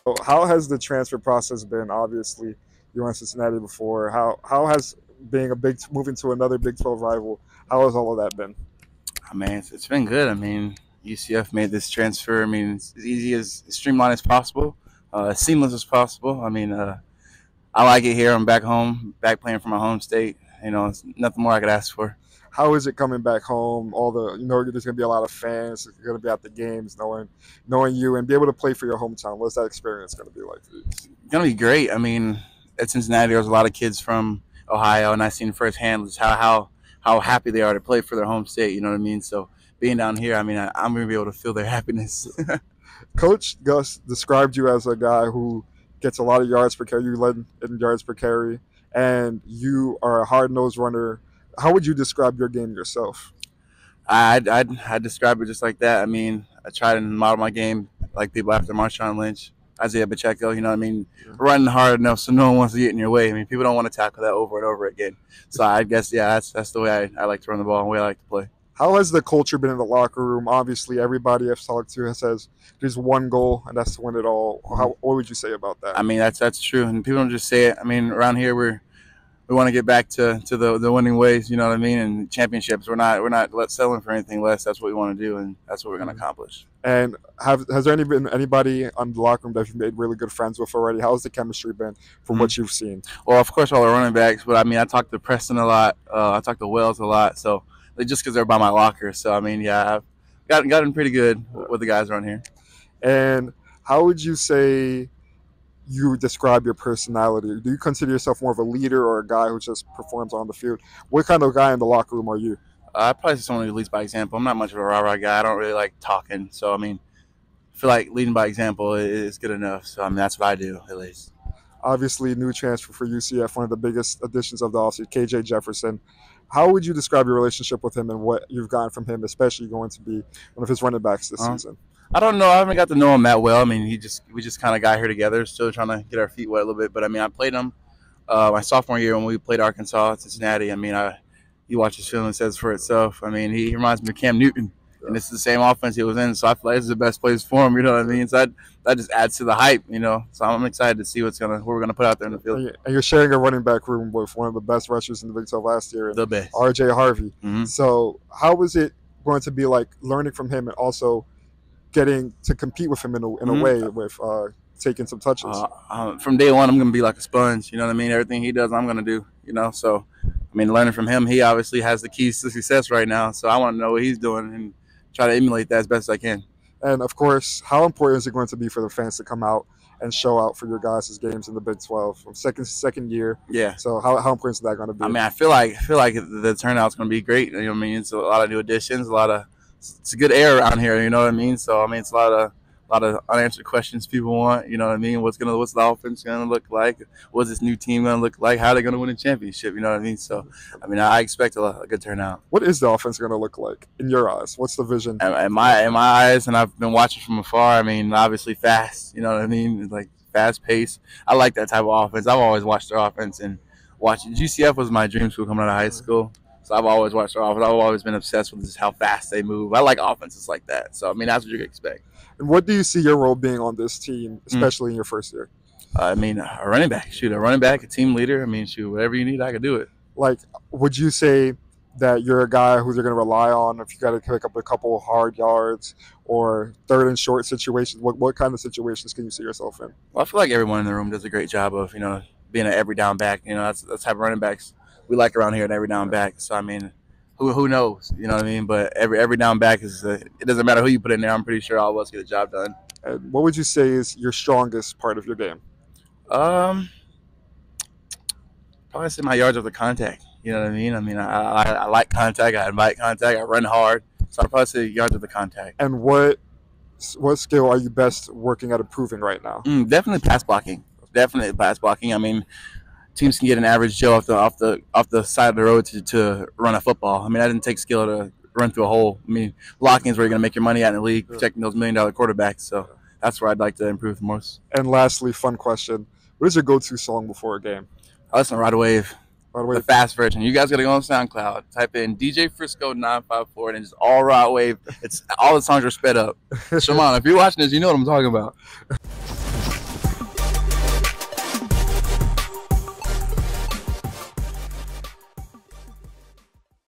So how has the transfer process been? Obviously, you were in Cincinnati before. How has being a moving to another Big 12 rival? How has all of that been? I mean, it's been good. I mean, UCF made this transfer. I mean, it's as easy as streamlined as possible, as seamless as possible. I mean, I like it here. I'm back home, back playing for my home state. It's nothing more I could ask for. How is it coming back home? All the there's going to be a lot of fans. You're going to be at the games, knowing you, and be able to play for your hometown. What's that experience going to be like for you? It's gonna be great. I mean, at Cincinnati, there's a lot of kids from Ohio, and I've seen firsthand just how happy they are to play for their home state. You know what I mean? So being down here, I mean, I'm gonna be able to feel their happiness. Coach Gus described you as a guy who gets a lot of yards per carry. You led in yards per carry, and you are a hard nosed runner. How would you describe your game yourself? I'd describe it just like that. I mean, I try to model my game like people after Marshawn Lynch, Isaiah Pacheco. You know what I mean? Running hard enough so no one wants to get in your way. I mean, people don't want to tackle that over and over again. So I guess, yeah, that's the way I like to run the ball and the way I like to play. How has the culture been in the locker room? Obviously, everybody I've talked to says there's one goal, and that's to win it all. What would you say about that? I mean, that's true, and people don't just say it. I mean, around here we want to get back to the winning ways. You know what I mean? And championships. We're not settling for anything less. That's what we want to do, and that's what we're going to accomplish. And has there been anybody on the locker room that you've made really good friends with already? How's the chemistry been from what you've seen? Well, of course, all the running backs, but I mean, I talk to Preston a lot. I talk to Wells a lot. So just because they're by my locker. So I mean, yeah, I've gotten pretty good with the guys around here. And how would you say you describe your personality? Do you consider yourself more of a leader or a guy who just performs on the field? What kind of guy in the locker room are you? I probably someone who leads by example. I'm not much of a rah-rah guy. I don't really like talking. So, I mean, I feel like leading by example is good enough. So, I mean, that's what I do, at least. Obviously, new transfer for UCF, one of the biggest additions of the offseason, KJ Jefferson. How would you describe your relationship with him and what you've gotten from him, especially going to be one of his running backs this season? I don't know. I haven't got to know him that well. I mean, we just kind of got here together, still trying to get our feet wet a little bit. But, I mean, I played him my sophomore year when we played Arkansas at Cincinnati. I mean, you watch his film, it says for itself. I mean, he reminds me of Cam Newton, and this is the same offense he was in. So I feel like this is the best place for him. You know what I mean? So that just adds to the hype. So I'm excited to see what we're gonna put out there in the field. And you're sharing a running back room with one of the best rushers in the Big 12 last year, the best, RJ Harvey. Mm-hmm. So how was it going to be like learning from him and also getting to compete with him in a way with taking some touches? From day one, I'm gonna be like a sponge. You know what I mean? Everything he does, I'm gonna do. So. I mean, learning from him, he obviously has the keys to success right now. So I want to know what he's doing and try to emulate that as best as I can. And, of course, how important is it going to be for the fans to come out and show out for your guys' games in the Big 12 from second year? Yeah. So how important is that going to be? I mean, I feel like the turnout's going to be great. You know what I mean? It's a lot of new additions, it's a good air around here. You know what I mean? So, I mean, it's a lot of unanswered questions people want. You know what I mean? What's the offense gonna look like? What's this new team gonna look like? How are they gonna win a championship? You know what I mean? So, I mean, I expect a good turnout. What is the offense gonna look like in your eyes? What's the vision? In my eyes, and I've been watching from afar. I mean, obviously fast. You know what I mean? Like fast pace. I like that type of offense. I've always watched their offense and watching. GCF was my dream school coming out of high school. So I've always watched their offense. I've always been obsessed with just how fast they move. I like offenses like that. So, I mean, that's what you can expect. And what do you see your role being on this team, especially in your first year? I mean, a running back. Shoot, a running back, a team leader. I mean, shoot, whatever you need, I can do it. Like, would you say that you're a guy who they're going to rely on if you got to pick up a couple hard yards or third and short situations? What kind of situations can you see yourself in? Well, I feel like everyone in the room does a great job of, being an every down back. That's the type of running backs we like around here, an every down back. So, I mean, who knows? You know what I mean? But every down back it doesn't matter who you put in there. I'm pretty sure all of us get the job done. And what would you say is your strongest part of your game? Probably say my yards after contact. You know what I mean? I mean, I like contact. I invite contact. I run hard. So I'd probably say yards after contact. And what skill are you best working at improving right now? Definitely pass blocking. Definitely pass blocking. I mean, teams can get an average Joe off the side of the road to run a football. I mean, that didn't take skill to run through a hole. I mean, blocking is where you're going to make your money out in the league, protecting those $1 million quarterbacks. So that's where I'd like to improve the most. And lastly, fun question. What is your go-to song before a game? I listen to Ride Wave, the fast version. You guys got to go on SoundCloud. Type in DJ Frisco 954 and it's all Ride Wave. All the songs are sped up. Shimon, if you're watching this, you know what I'm talking about.